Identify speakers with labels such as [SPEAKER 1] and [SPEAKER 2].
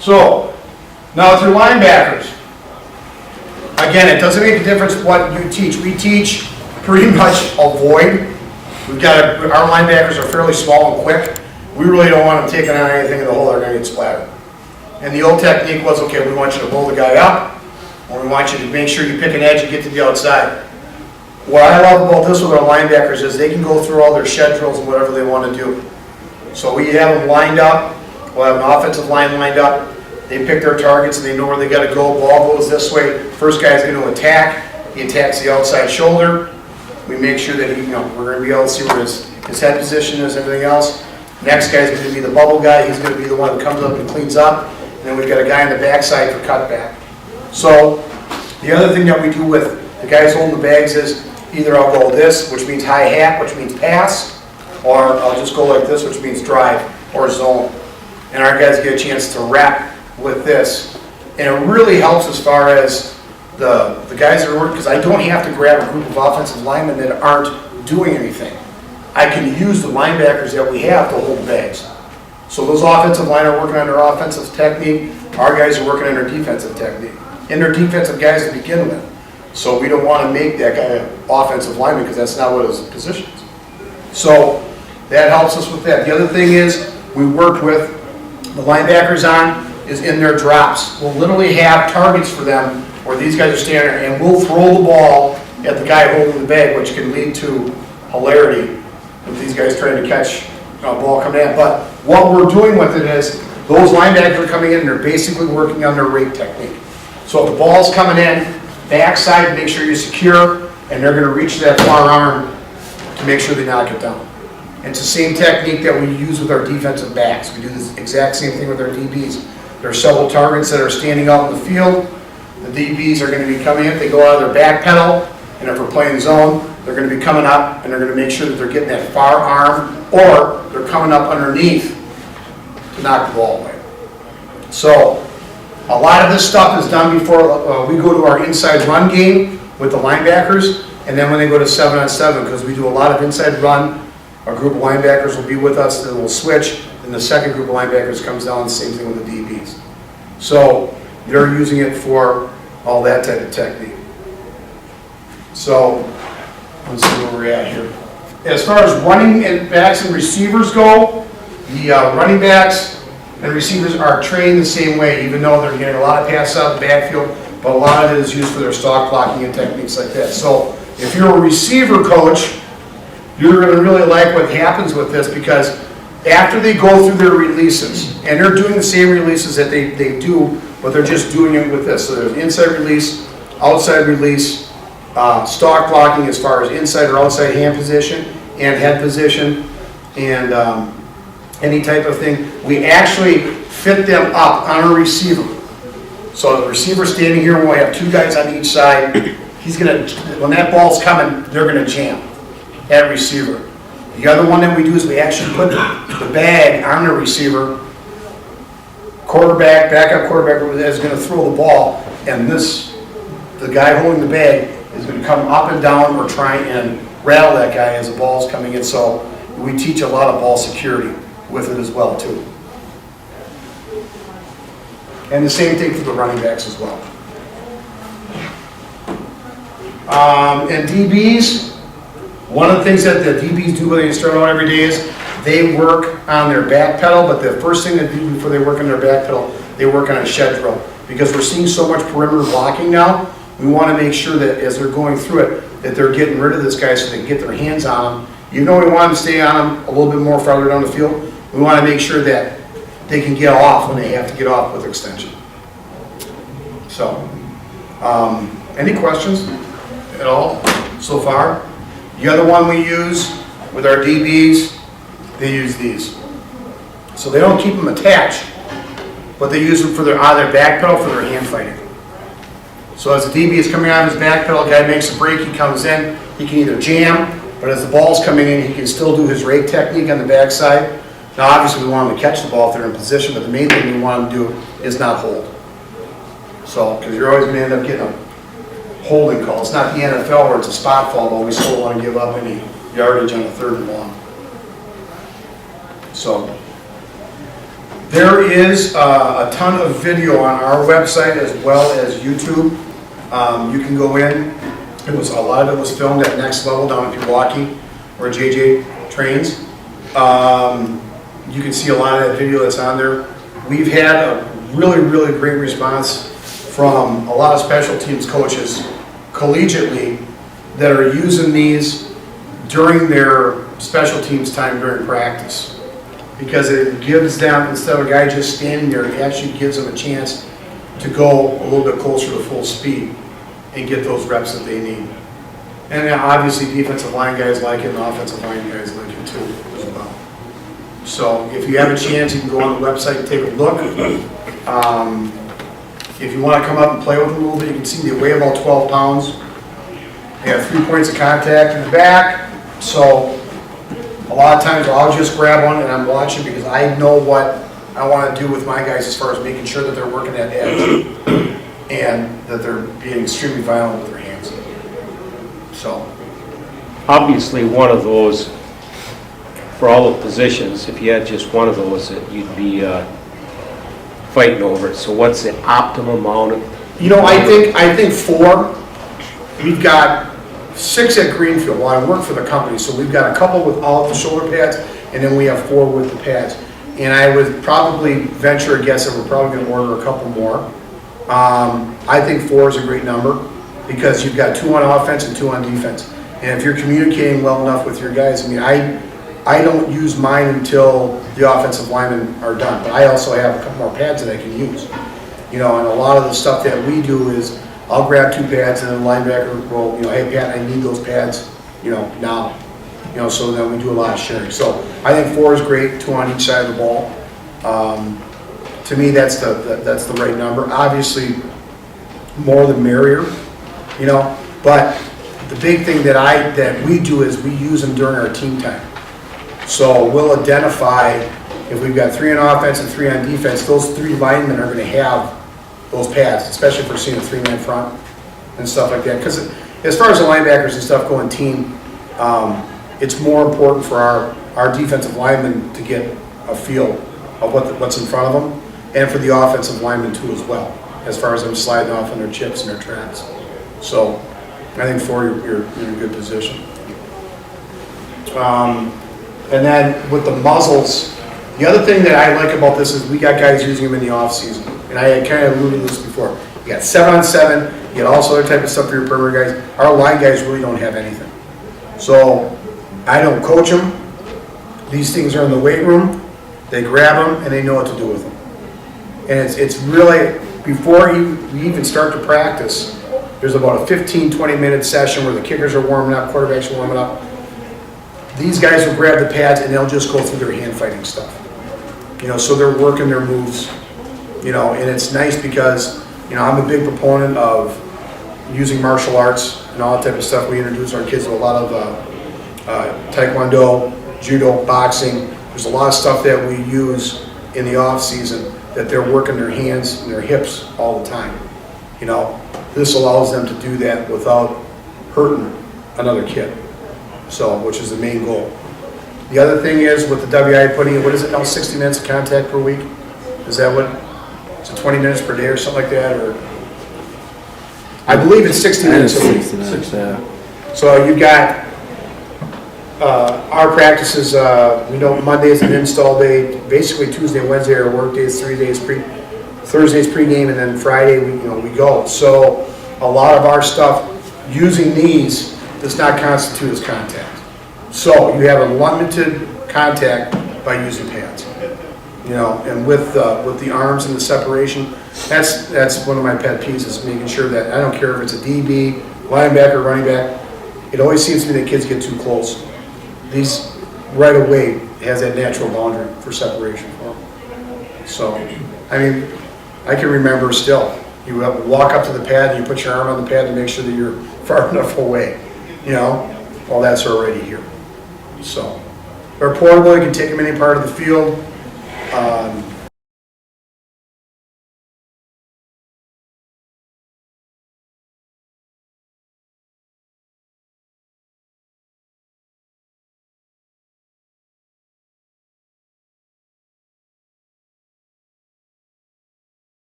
[SPEAKER 1] So, now with your linebackers. Again, it doesn't make a difference what you teach. We teach pretty much avoid. Our linebackers are fairly small and quick. We really don't want them taking on anything in the hole. They're going to get splattered. And the old technique was, okay, we want you to roll the guy up, or we want you to make sure you pick an edge and get to the outside. What I love about this with our linebackers is they can go through all their shed drills and whatever they want to do. So we have them lined up. We'll have an offensive line lined up. They pick their targets and they know where they got to go. Ball goes this way. First guy's going to attack. He attacks the outside shoulder. We make sure that we're going to be able to see where his head position is, everything else. Next guy's going to be the bubble guy. He's going to be the one that comes up and cleans up. And then we've got a guy on the backside for cutback. So the other thing that we do with the guys holding the bags is either I'll go this, which means high hat, which means pass, or I'll just go like this, which means drive or zone. And our guys get a chance to wrap with this. And it really helps as far as the guys that are working, because I don't have to grab a group of offensive linemen that aren't doing anything. I can use the linebackers that we have to hold bags. So those offensive line are working on their offensive technique. Our guys are working on their defensive technique. And they're defensive guys to begin with. So we don't want to make that guy an offensive lineman because that's not what his position is. So that helps us with that. The other thing is we work with the linebackers on is in their drops. We'll literally have targets for them where these guys are standing there, and we'll throw the ball at the guy holding the bag, which can lead to hilarity with these guys trying to catch a ball coming in. But what we're doing with it is those linebackers are coming in and they're basically working on their rake technique. So if the ball's coming in, backside, make sure you're secure, and they're going to reach that far arm to make sure they knock it down. And it's the same technique that we use with our defensive backs. We do this exact same thing with our DBs. There are several targets that are standing out in the field. The DBs are going to be coming in. They go out of their back pedal, and if we're playing zone, they're going to be coming up, and they're going to make sure that they're getting that far arm, or they're coming up underneath to knock the ball away. So a lot of this stuff is done before we go to our inside run game with the linebackers, and then when they go to 7-on-7, because we do a lot of inside run, our group of linebackers will be with us, then we'll switch, and the second group of linebackers comes down, the same thing with the DBs. So they're using it for all that type of technique. So let's see where we're at here. As far as running backs and receivers go, the running backs and receivers are trained the same way, even though they're getting a lot of passes out of the backfield, but a lot of it is used for their stock blocking and techniques like that. So if you're a receiver coach, you're going to really like what happens with this, because after they go through their releases, and they're doing the same releases that they do, but they're just doing it with this. So there's inside release, outside release, stock blocking as far as inside or outside hand position and head position, and any type of thing. We actually fit them up on a receiver. So the receiver's standing here, we'll have two guys on each side. When that ball's coming, they're going to jam at receiver. The other one that we do is we actually put the bag on the receiver. Quarterback, backup quarterback is going to throw the ball, and the guy holding the bag is going to come up and down or try and rattle that guy as the ball's coming in. So we teach a lot of ball security with it as well too. And the same thing for the running backs as well. And DBs, one of the things that the DBs do when they start out every day is they work on their back pedal, but the first thing they do before they work on their back pedal, they work on a shed drill. Because we're seeing so much perimeter blocking now, we want to make sure that as they're going through it, that they're getting rid of this guy so they can get their hands on him. Even though we want them to stay on him a little bit more farther down the field, we want to make sure that they can get off when they have to get off with extension. So, any questions at all so far? The other one we use with our DBs, they use these. So they don't keep them attached, but they use them for either back pedal for their hand fighting. So as the DB is coming out of his back pedal, the guy makes a break, he comes in, he can either jam, but as the ball's coming in, he can still do his rake technique on the backside. Now obviously we want him to catch the ball if they're in position, but the main thing we want him to do is not hold. So, because you're always going to end up getting a holding call. It's not the NFL where it's a spot fall, but we still don't want to give up any yardage on a 3rd and long. So, There is a ton of video on our website as well as YouTube. You can go in. A lot of it was filmed at Next Level down at Pewaukee, where JJ trains. You can see a lot of that video that's on there. We've had a really, really great response from a lot of special teams coaches collegiately that are using these during their special teams time during practice. Because it gives them, instead of a guy just standing there, it actually gives them a chance to go a little bit closer to full speed and get those reps that they need. And then obviously defensive line guys like it and offensive line guys like it too as well. So if you have a chance, you can go on the website and take a look. If you want to come up and play with them a little bit, you can see they weigh about 12 pounds. They have 3 points of contact in the back. So a lot of times I'll just grab one and I'm watching because I know what I want to do with my guys as far as making sure that they're working that edge and that they're being extremely violent with their hands. So,
[SPEAKER 2] Obviously, one of those, for all the positions, if you had just one of those, that you'd be fighting over it. So what's the optimum amount of?
[SPEAKER 1] I think 4. We've got 6 at Greenfield. Well, I work for the company, so we've got a couple with all of the shoulder pads, and then we have 4 with the pads. And I would probably venture a guess that we're probably going to order a couple more. I think 4 is a great number because you've got 2 on offense and 2 on defense. And if you're communicating well enough with your guys, I don't use mine until the offensive linemen are done, but I also have a couple more pads that I can use. And a lot of the stuff that we do is I'll grab 2 pads and then the linebacker will, hey Pat, I need those pads, now. So then we do a lot of sharing. So I think 4 is great, 2 on each side of the ball. To me, that's the right number. Obviously, more the merrier, but the big thing that we do is we use them during our team time. So we'll identify if we've got 3 on offense and 3 on defense, those 3 linemen are going to have those pads, especially if we're seeing a 3-man front and stuff like that. Because as far as the linebackers and stuff going team, it's more important for our defensive linemen to get a feel of what's in front of them, and for the offensive linemen too as well, as far as them sliding off on their chips and their traps. So I think 4, you're in a good position. And then with the muzzles, the other thing that I like about this is we got guys using them in the off season, and I had kind of alluded to this before. You got 7-on-7, you got all sorts of type of stuff for your perimeter guys. Our line guys really don't have anything. So I don't coach them. These things are in the weight room. They grab them and they know what to do with them. And it's really, before we even start to practice, there's about a 15-20 minute session where the kickers are warming up, quarterbacks are warming up. These guys will grab the pads and they'll just go through their hand fighting stuff. So they're working their moves, and it's nice because, I'm a big proponent of using martial arts and all that type of stuff. We introduce our kids to a lot of taekwondo, judo, boxing. There's a lot of stuff that we use in the off season that they're working their hands and their hips all the time. This allows them to do that without hurting another kid. So, which is the main goal. The other thing is with the WI putting in, what is it now, 60 minutes of contact per week? Is that what, is it 20 minutes per day or something like that? Or I believe it's 60 minutes a week. So you've got our practices, Monday is an install day, basically Tuesday, Wednesday are work days, Thursday's pregame, and then Friday we go. So a lot of our stuff using these does not constitute as contact. So you have a limited contact by using pads. And with the arms and the separation, that's one of my pet peeves, is making sure that, I don't care if it's a DB, linebacker, running back, it always seems to me that kids get too close. These right away has that natural boundary for separation for them. So, I can remember still, you have to walk up to the pad and you put your arm on the pad to make sure that you're far enough away. Well, that's already here. So, they're portable, you can take them any part of the field.